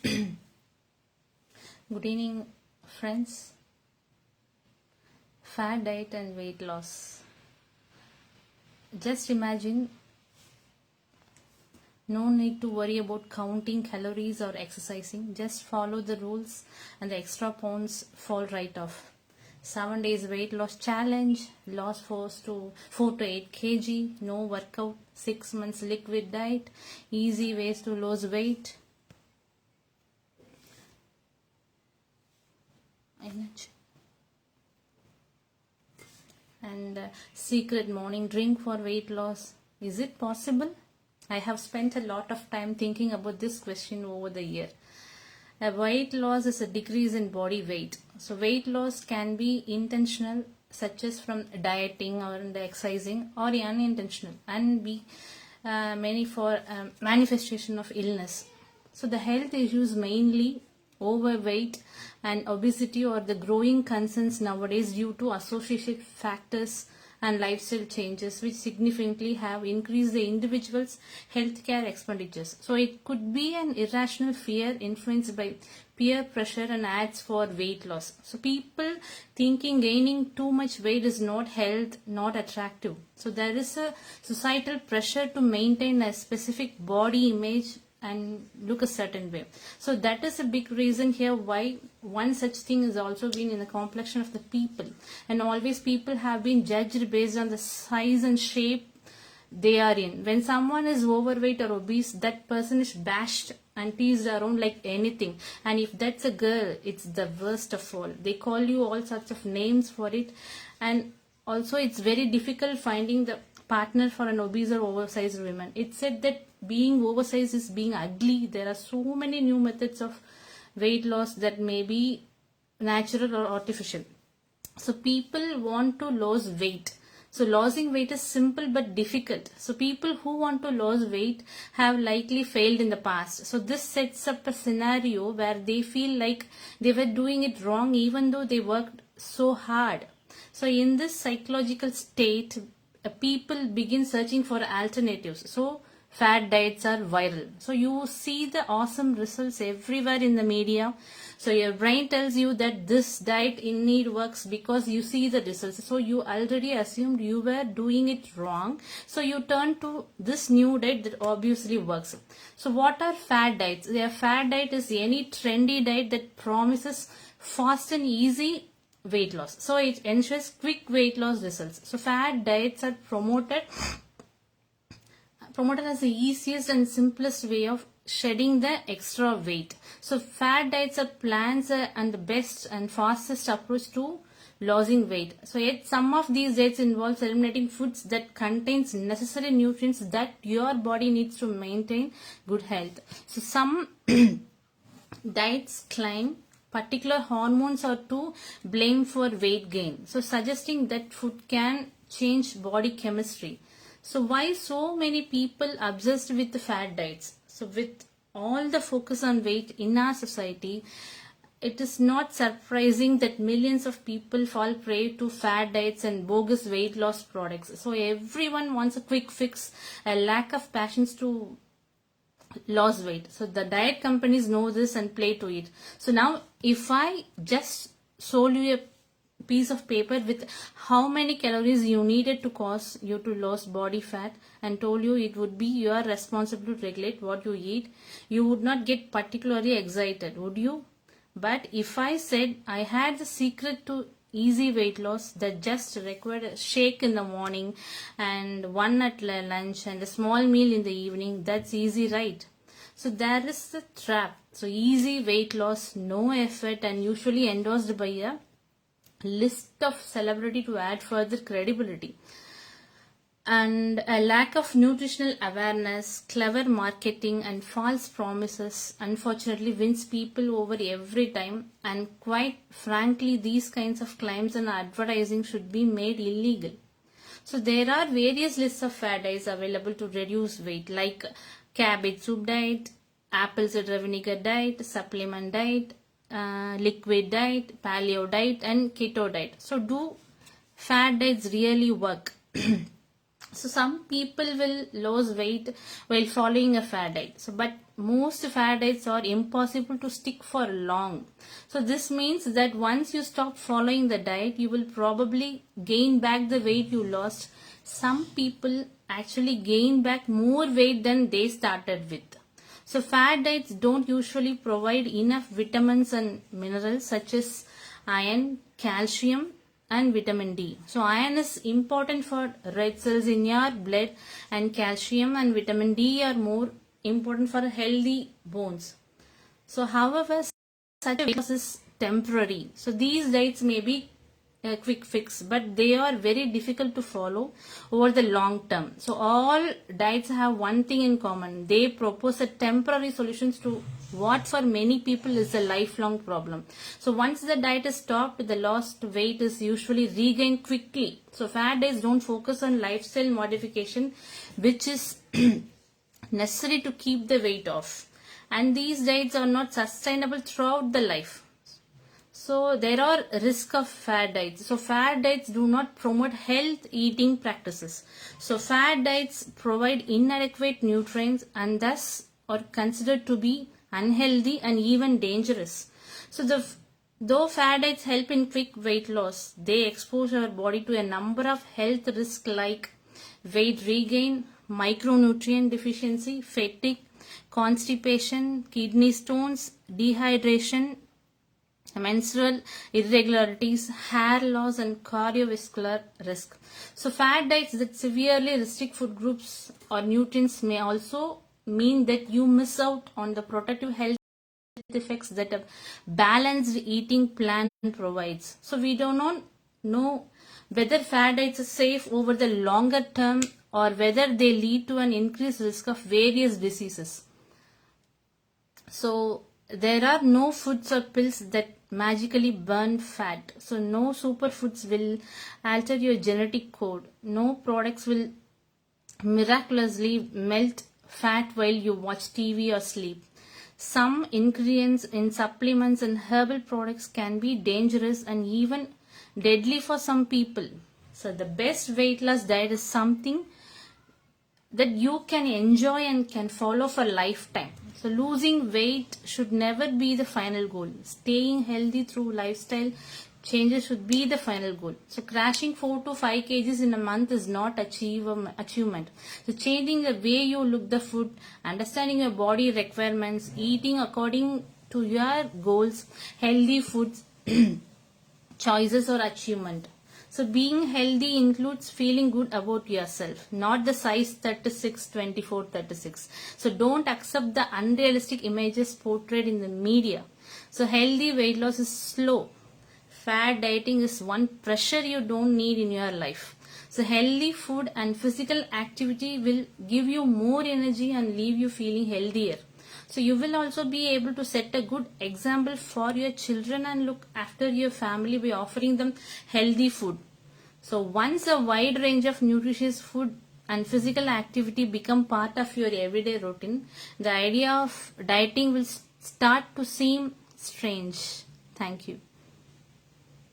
Good evening, friends. Fat diet and weight loss. Just imagine no need to worry about counting calories or exercising. Just follow the rules and the extra pounds fall right off. 7 days weight loss challenge, lost 4 to 8 kg, no workout, 6 months liquid diet, easy ways to lose weight. And secret morning drink for weight loss. Is it possible? I have spent a lot of time thinking about this question over the year. A weight loss is a decrease in body weight. So weight loss can be intentional, such as from dieting or the exercising, or unintentional and be many for manifestation of illness. So the health issues mainly overweight and obesity or the growing concerns nowadays due to associated factors and lifestyle changes which significantly have increased the individual's healthcare expenditures. So it could be an irrational fear influenced by peer pressure and ads for weight loss. So people thinking gaining too much weight is not health, not attractive. So there is a societal pressure to maintain a specific body image and look a certain way. So that is a big reason here why one such thing has also been in the complexion of the people, and always people have been judged based on the size and shape they are in. When someone is overweight or obese, that person is bashed and teased around like anything, and if that's a girl, it's the worst of all. They call you all sorts of names for it, and also it's very difficult finding the partner for an obese or oversized woman. It's said that being oversized is being ugly. There are so many new methods of weight loss that may be natural or artificial. So people want to lose weight. So losing weight is simple but difficult. So people who want to lose weight have likely failed in the past. So this sets up a scenario where they feel like they were doing it wrong even though they worked so hard. So in this psychological state, people begin searching for alternatives. So fad diets are viral. So you see the awesome results everywhere in the media. So your brain tells you that this diet indeed works because you see the results. So you already assumed you were doing it wrong. So you turn to this new diet that obviously works. So what are fad diets? A fad diet is any trendy diet that promises fast and easy weight loss. So it ensures quick weight loss results. So fad diets are promoted as the easiest and simplest way of shedding the extra weight. So fad diets are plans and the best and fastest approach to losing weight. So yet some of these diets involves eliminating foods that contains necessary nutrients that your body needs to maintain good health. So some diets claim particular hormones are to blame for weight gain. So suggesting that food can change body chemistry. So why so many people obsessed with the fad diets? So with all the focus on weight in our society, it is not surprising that millions of people fall prey to fad diets and bogus weight loss products. So everyone wants a quick fix, a lack of passions to lose weight. So the diet companies know this and play to it. So now if I just sold you a piece of paper with how many calories you needed to cause you to lose body fat and told you it would be your responsibility to regulate what you eat, you would not get particularly excited, would you? But if I said I had the secret to easy weight loss that just required a shake in the morning and one at lunch and a small meal in the evening, that's easy, right? So there is the trap. So easy weight loss, no effort, and usually endorsed by a list of celebrity to add further credibility. And a lack of nutritional awareness, clever marketing and false promises unfortunately wins people over every time, and quite frankly these kinds of claims and advertising should be made illegal. So there are various lists of fad diets available to reduce weight, like cabbage soup diet, apple cider vinegar diet, supplement diet, liquid diet, paleo diet and keto diet. So do fad diets really work? So some people will lose weight while following a fad diet. So but most fad diets are impossible to stick for long. So this means that once you stop following the diet, you will probably gain back the weight you lost. Some people actually gain back more weight than they started with. So fad diets don't usually provide enough vitamins and minerals such as iron, calcium, and vitamin D. So iron is important for red cells in your blood, and calcium and vitamin D are more important for healthy bones. So however, such a weight loss is temporary. So these diets may be a quick fix, but they are very difficult to follow over the long term. So all diets have one thing in common. They propose a temporary solutions to what for many people is a lifelong problem. So once the diet is stopped, the lost weight is usually regained quickly. So fad diets don't focus on lifestyle modification, which is necessary to keep the weight off. And these diets are not sustainable throughout the life. So there are risks of fad diets. So fad diets do not promote health eating practices. So fad diets provide inadequate nutrients and thus are considered to be unhealthy and even dangerous. So though fad diets help in quick weight loss, they expose our body to a number of health risks like weight regain, micronutrient deficiency, fatigue, constipation, kidney stones, dehydration, menstrual irregularities, hair loss, and cardiovascular risk. So fad diets that severely restrict food groups or nutrients may also mean that you miss out on the protective health effects that a balanced eating plan provides. So we do not know whether fad diets are safe over the longer term or whether they lead to an increased risk of various diseases. So there are no foods or pills that magically burn fat. So no superfoods will alter your genetic code. No products will miraculously melt fat while you watch TV or sleep. Some ingredients in supplements and herbal products can be dangerous and even deadly for some people. So the best weight loss diet is something that you can enjoy and can follow for a lifetime. So losing weight should never be the final goal. Staying healthy through lifestyle changes should be the final goal. So crashing 4 to 5 kgs in a month is not achievement. So changing the way you look the food, understanding your body requirements, eating according to your goals, healthy foods, choices or achievement. So being healthy includes feeling good about yourself, not the size 36, 24, 36. So don't accept the unrealistic images portrayed in the media. So healthy weight loss is slow. Fad dieting is one pressure you don't need in your life. So healthy food and physical activity will give you more energy and leave you feeling healthier. So you will also be able to set a good example for your children and look after your family by offering them healthy food. So once a wide range of nutritious food and physical activity become part of your everyday routine, the idea of dieting will start to seem strange. Thank you.